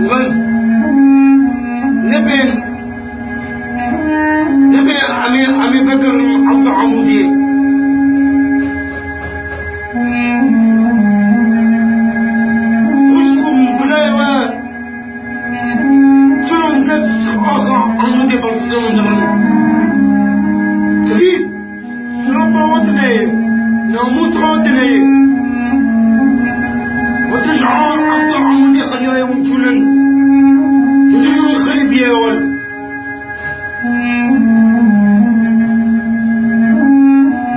وغل نبي عمي بكر عبد عمودي خشكم بلايوان شنو تسخ عمودي برسلون درن تريد شنو فوتني ناموس فوتني وتشعر عبد عمودي خليها وجولن تجيبوا الخريب يا ولد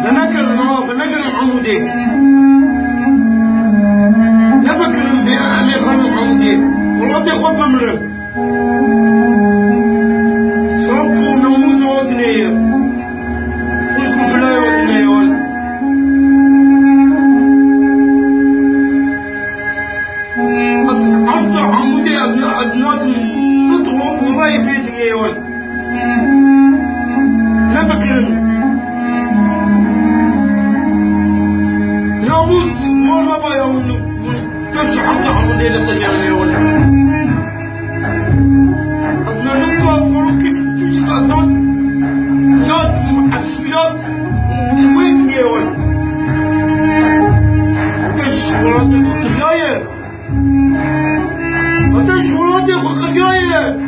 فنكر عمودي لا بكرم بأهلي خلق عمودي والله تاخد بمرق صرفوا ناموس ودنيا خشكوا بلاي ودنيا ولد عرض عمودي أزنات صدقوا والله بيتني يا ولد لا بكرم ناموس مرة بيا ترجع عبد عمودي لخلياني يا ولد أنا نقطة فروك تشتغل نات محشيات وين يا ولد أتش ولادي خلياية أتش ولادي خلياية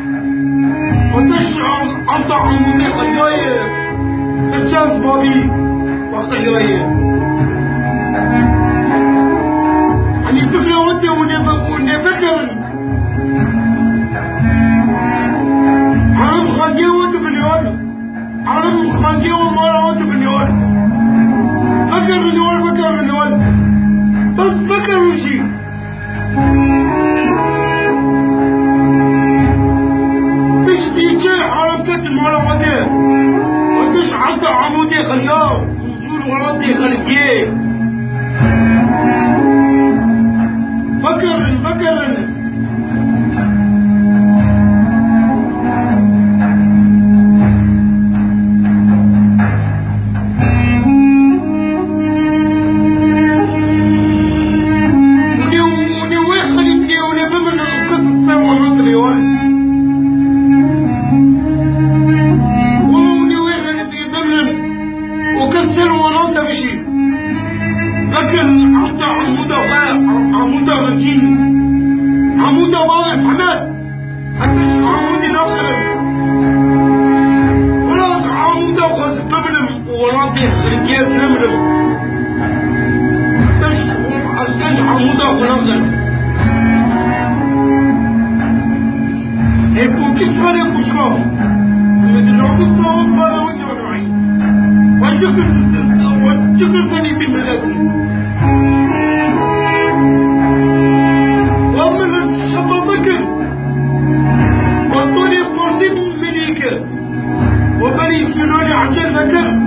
أتش عبد عمودي خلياية سجاز بابي وخلياية أني فكرة ودي ونفكر عالم خانجي ودي بليون عالم خانجي ومارا ودي بليون فكر بليون بس فكر وشي مش ديجي عالم كتل مارا ودي وديش عبد عمودي خلياه وجول ولدي خلياه فكر وني ويخلي بلي وني بمن القصة سوا مطلي وني ويخلي بلي بمن وكسر ونوتا بشي لكن عبد عمودة غدين عمودة واقف حماد حتى عمودي ناخر ولا عمودة وخاص بملم ولاتي خريجيات نمرم حتى عمودة وناخر هيكو كيف صار يكو شكاف مثل عمود صوت بارا ونيو نوعي وجكر سني في ملاتي ومن شبه فكر وطولي بورسين مليكة وبني يسمنوني عجل فكر